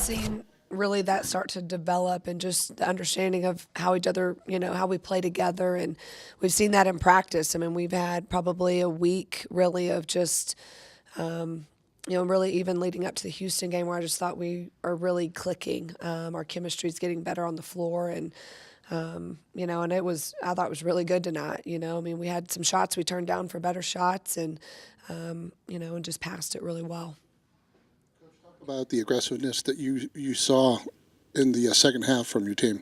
seen really that start to develop and just the understanding of how each other, how we play together. And we've seen that in practice. I mean, we've had probably a week really of just, really even leading up to the Houston game where I just thought we are really clicking. Our chemistry is getting better on the floor. And, and I thought it was really good tonight. I mean, we had some shots we turned down for better shots and, and just passed it really well. About the aggressiveness that you saw in the second half from your team?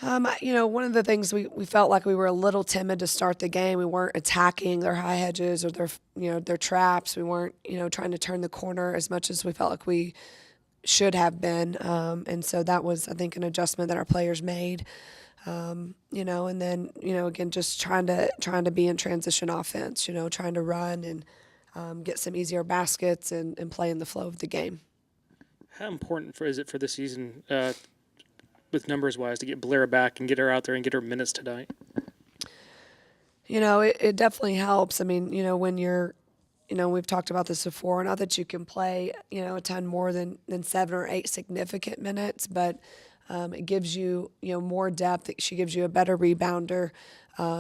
One of the things we felt like we were a little timid to start the game. We weren't attacking their high hedges or their traps. We weren't, trying to turn the corner as much as we felt like we should have been. And so that was, I think, an adjustment that our players made. And then, again, just trying to be in transition offense, trying to run and get some easier baskets and play in the flow of the game. How important is it for this season, with numbers-wise, to get Blair back and get her out there and get her minutes tonight? It definitely helps. I mean, when you're, we've talked about this before, not that you can play, a ton more than 7 or 8 significant minutes, but it gives you, more depth. She gives you a better rebounder.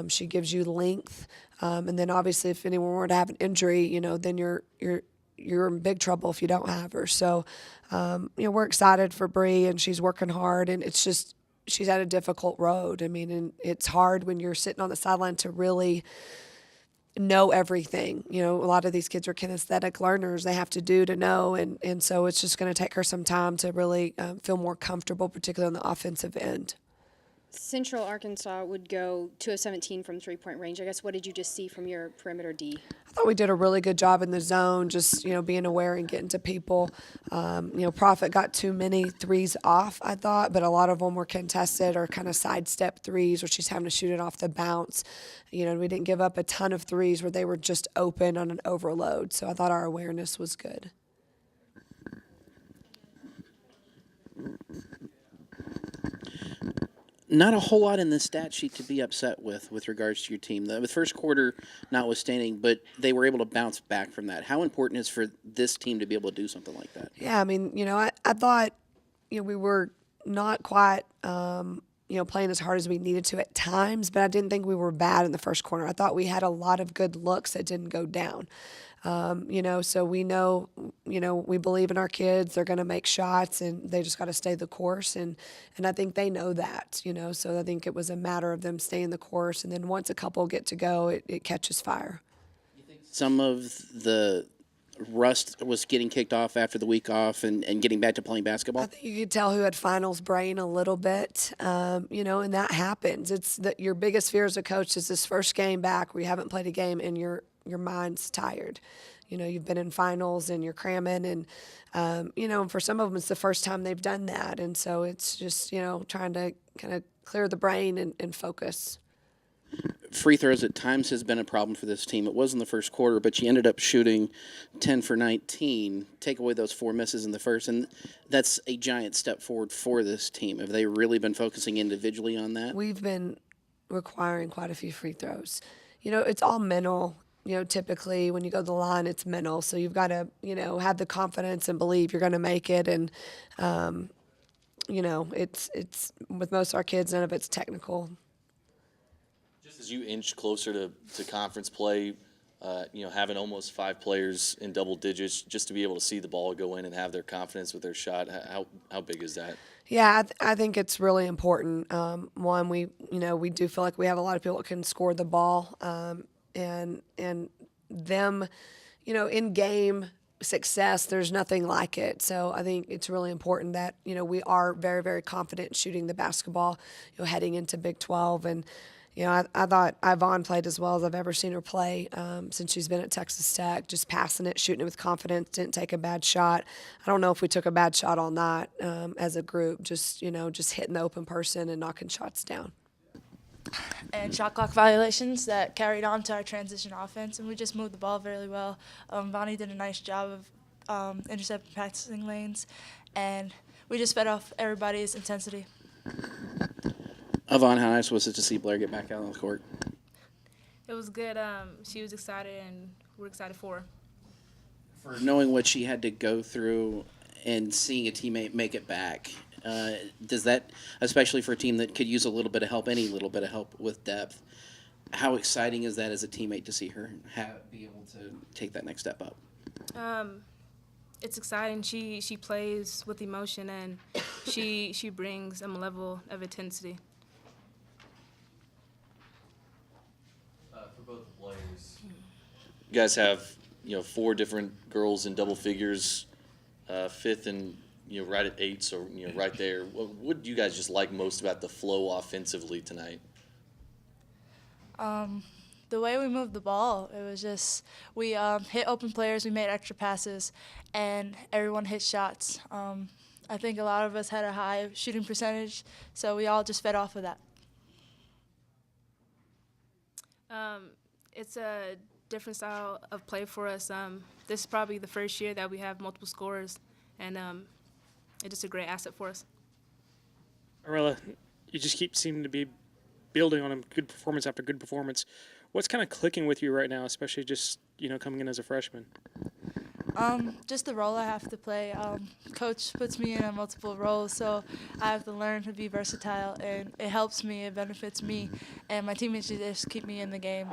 She gives you length. And then obviously if anyone were to have an injury, then you're in big trouble if you don't have her. So, we're excited for Bree and she's working hard and it's just, she's had a difficult road. I mean, and it's hard when you're sitting on the sideline to really know everything. A lot of these kids are kinesthetic learners. They have to do to know. And so it's just going to take her some time to really feel more comfortable, particularly on the offensive end. Central Arkansas would go 2 of 17 from three-point range. I guess what did you just see from your perimeter D? I thought we did a really good job in the zone, just, being aware and getting to people. Prophet got too many threes off, I thought, but a lot of them were contested or kind of sidestep threes where she's having to shoot it off the bounce. We didn't give up a ton of threes where they were just open on an overload. So I thought our awareness was good. Not a whole lot in the stat sheet to be upset with regards to your team. The first quarter notwithstanding, but they were able to bounce back from that. How important is for this team to be able to do something like that? Yeah, I mean, I thought, we were not quite, playing as hard as we needed to at times, but I didn't think we were bad in the first quarter. I thought we had a lot of good looks that didn't go down. So we know, we believe in our kids. They're going to make shots, and they just got to stay the course. And I think they know that, So I think it was a matter of them staying the course. And then once a couple get to go, it catches fire. You think some of the rust was getting kicked off after the week off and getting back to playing basketball? I think you could tell who had finals brain a little bit, and that happens. It's that your biggest fear as a coach is this first game back where you haven't played a game and your mind's tired. You've been in finals and you're cramming and, and for some of them it's the first time they've done that. And so it's just, trying to kind of clear the brain and focus. Free throws at times has been a problem for this team. It was in the first quarter, but you ended up shooting 10 for 19. Take away those 4 misses in the first, and that's a giant step forward for this team. Have they really been focusing individually on that? We've been requiring quite a few free throws. It's all mental. Typically when you go to the line, it's mental. So you've got to, have the confidence and believe you're going to make it. And, it's with most of our kids, none of it's technical. Just as you inch closer to conference play, having almost 5 players in double digits, just to be able to see the ball go in and have their confidence with their shot, how big is that? Yeah, I think it's really important. One, we do feel like we have a lot of people that can score the ball, and them, in game success, there's nothing like it. So I think it's really important that, we are very, very confident in shooting the basketball, heading into Big 12. And, I thought Yvonne played as well as I've ever seen her play since she's been at Texas Tech, just passing it, shooting it with confidence, didn't take a bad shot. I don't know if we took a bad shot all night as a group, just hitting the open person and knocking shots down. And shot clock violations that carried on to our transition offense, and we just moved the ball very well. Bonnie did a nice job of intercepting passing lanes, and we just fed off everybody's intensity. Yvonne, how nice was it to see Blair get back out on the court? It was good. She was excited, and we're excited for her. For knowing what she had to go through and seeing a teammate make it back. Does that, especially for a team that could use a little bit of help, any little bit of help with depth, how exciting is that as a teammate to see her be able to take that next step up? It's exciting. She plays with emotion, and she brings a level of intensity. For both the players, you guys have 4 different girls in double figures, 5th and right at 8, so right there. What do you guys just like most about the flow offensively tonight? The way we moved the ball, it was just we hit open players, we made extra passes, and everyone hit shots. I think a lot of us had a high shooting percentage, so we all just fed off of that. It's a different style of play for us. This is probably the first year that we have multiple scorers, and it's just a great asset for us. Arella, you just keep seeming to be building on a good performance after good performance. What's kind of clicking with you right now, especially just coming in as a freshman? Just the role I have to play. Coach puts me in multiple roles, so I have to learn to be versatile, and it helps me, it benefits me, and my teammates just keep me in the game.